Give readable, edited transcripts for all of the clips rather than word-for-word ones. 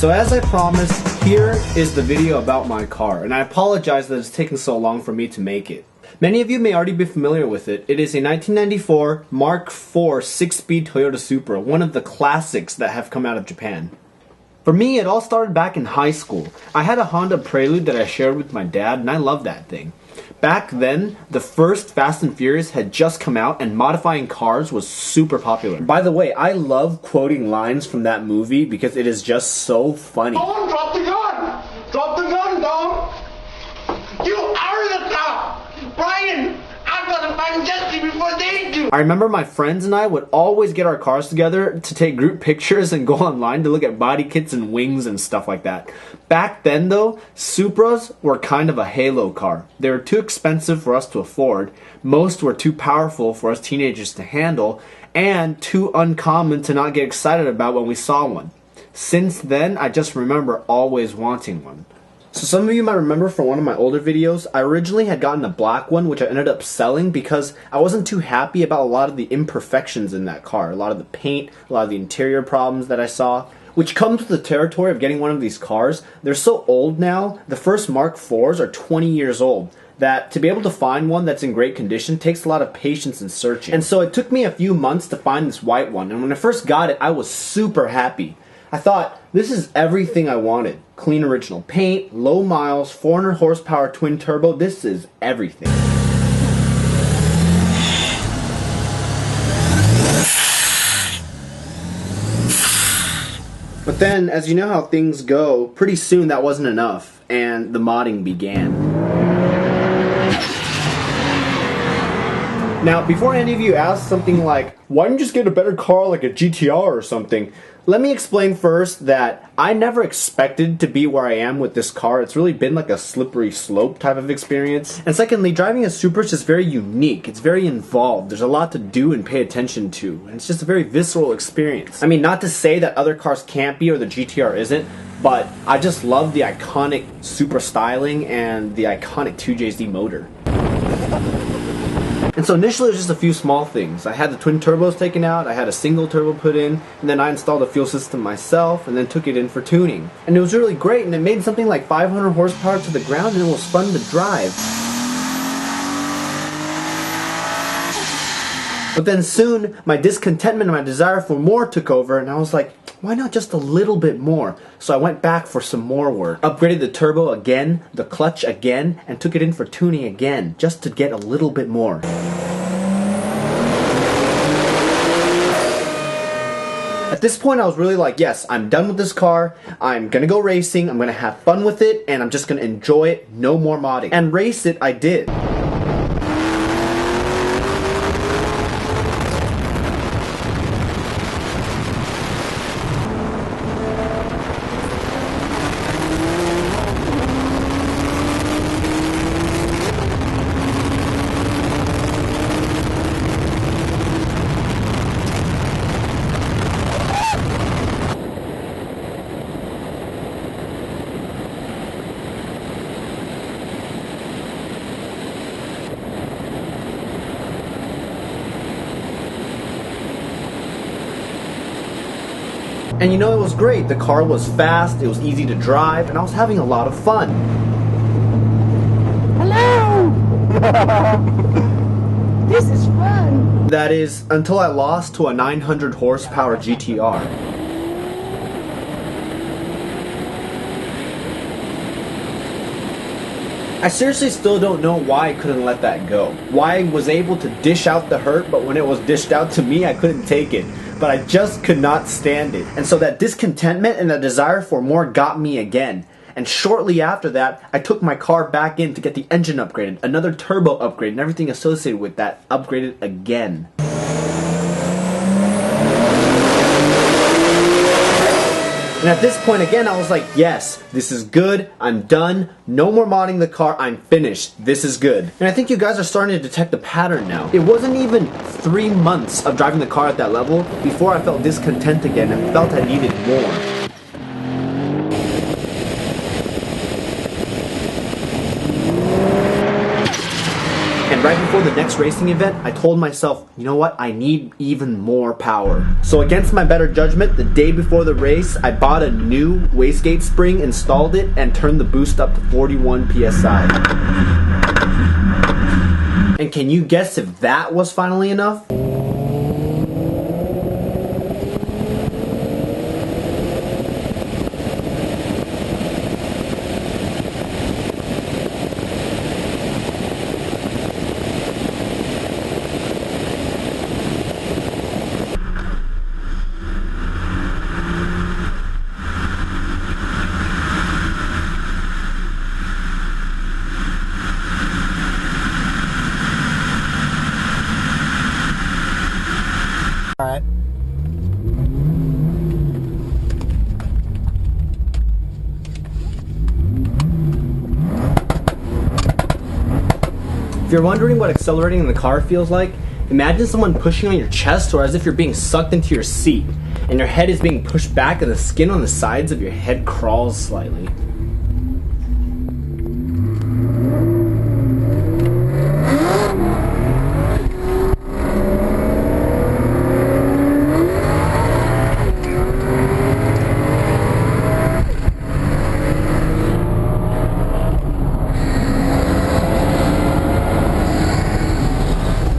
So as I promised, here is the video about my car, and I apologize that it's taken so long for me to make it. Many of you may already be familiar with it. It is a 1994 Mark IV 6-speed Toyota Supra, one of the classics that have come out of Japan. For me, it all started back in high school. I had a Honda Prelude that I shared with my dad, and I loved that thing. Back then, the first Fast and Furious had just come out, and modifying cars was super popular. By the way, I love quoting lines from that movie because it is just so funny. Dom, drop the gun! Drop the gun, Dom! You are the cop! Brian, I'm gonna find Jesse before they do! I remember my friends and I would always get our cars together to take group pictures and go online to look at body kits and wings and stuff like that. Back then though, Supras were kind of a halo car. They were too expensive for us to afford, most were too powerful for us teenagers to handle, and too uncommon to not get excited about when we saw one. Since then, I just remember always wanting one. So some of you might remember from one of my older videos, I originally had gotten a black one which I ended up selling because I wasn't too happy about a lot of the imperfections in that car. A lot of the paint, a lot of the interior problems that I saw, which comes with the territory of getting one of these cars. They're so old now, the first Mark IVs are 20 years old, that to be able to find one that's in great condition takes a lot of patience and searching. And so it took me a few months to find this white one, and when I first got it, I was super happy. I thought, this is everything I wanted. Clean original paint, low miles, 400 horsepower twin turbo, this is everything. But then, as you know how things go, pretty soon that wasn't enough, and the modding began. Now, before any of you ask something like, why didn't you just get a better car like a GTR or something? Let me explain first that I never expected to be where I am with this car. It's really been like a slippery slope type of experience. And secondly, driving a Supra is just very unique. It's very involved. There's a lot to do and pay attention to. And it's just a very visceral experience. I mean, not to say that other cars can't be or the GTR isn't, but I just love the iconic Supra styling and the iconic 2JZ motor. And so initially it was just a few small things. I had the twin turbos taken out, I had a single turbo put in, and then I installed a fuel system myself and then took it in for tuning. And it was really great, and it made something like 500 horsepower to the ground, and it was fun to drive. But then soon, my discontentment and my desire for more took over, and I was like, why not just a little bit more? So I went back for some more work. Upgraded the turbo again, the clutch again, and took it in for tuning again, just to get a little bit more. At this point I was really like, yes, I'm done with this car, I'm gonna go racing, I'm gonna have fun with it, and I'm just gonna enjoy it, no more modding. And race it I did. And you know, it was great. The car was fast, it was easy to drive, and I was having a lot of fun. Hello! This is fun! That is, until I lost to a 900 horsepower GTR. I seriously still don't know why I couldn't let that go. Why I was able to dish out the hurt, but when it was dished out to me, I couldn't take it. But I just could not stand it. And so that discontentment and the desire for more got me again. And shortly after that, I took my car back in to get the engine upgraded, another turbo upgrade, and everything associated with that upgraded again. And at this point again, I was like, yes, this is good, I'm done, no more modding the car, I'm finished, this is good. And I think you guys are starting to detect a pattern now. It wasn't even 3 months of driving the car at that level before I felt discontent again and felt I needed more. And right before the next racing event, I told myself, you know what, I need even more power. So against my better judgment, the day before the race, I bought a new wastegate spring, installed it, and turned the boost up to 41 PSI. And can you guess if that was finally enough? Alright. If you're wondering what accelerating in the car feels like, imagine someone pushing on your chest, or as if you're being sucked into your seat and your head is being pushed back and the skin on the sides of your head crawls slightly.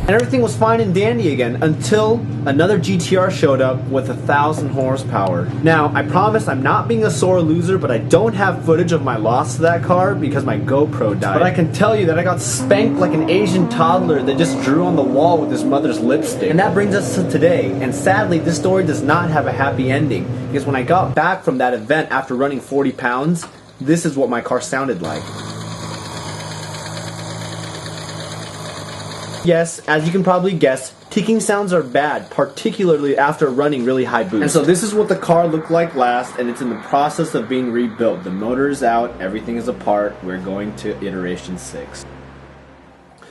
And everything was fine and dandy again until another GTR showed up with 1,000 horsepower. Now, I promise I'm not being a sore loser, but I don't have footage of my loss to that car because my GoPro died. But I can tell you that I got spanked like an Asian toddler that just drew on the wall with his mother's lipstick. And that brings us to today, and sadly this story does not have a happy ending, because when I got back from that event after running 40 pounds, this is what my car sounded like. Yes, as you can probably guess, ticking sounds are bad, particularly after running really high boost. And so this is what the car looked like last, and it's in the process of being rebuilt. The motor is out, everything is apart, we're going to iteration 6.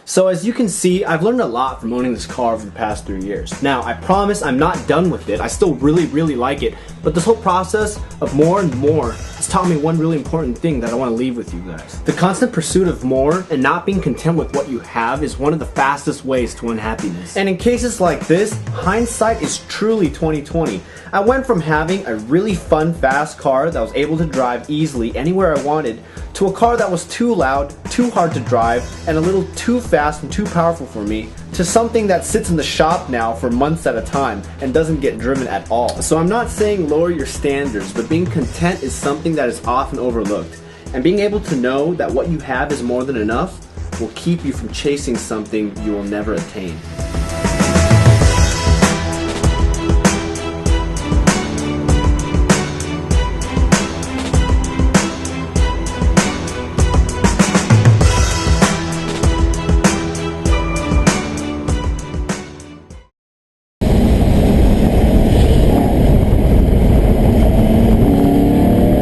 So as you can see, I've learned a lot from owning this car over the past 3 years. Now, I promise I'm not done with it. I still really like it. But this whole process of more and more has taught me one really important thing that I want to leave with you guys. The constant pursuit of more and not being content with what you have is one of the fastest ways to unhappiness. And in cases like this, hindsight is truly 20/20. I went from having a really fun, fast car that was able to drive easily anywhere I wanted to a car that was too loud, too hard to drive, and a little too fast and too powerful for me, to something that sits in the shop now for months at a time and doesn't get driven at all. So I'm not saying lower your standards, but being content is something that is often overlooked. And being able to know that what you have is more than enough will keep you from chasing something you will never attain.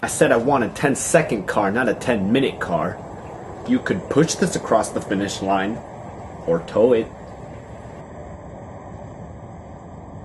Said I want a 10-second car, not a 10-minute car. You could push this across the finish line or tow it.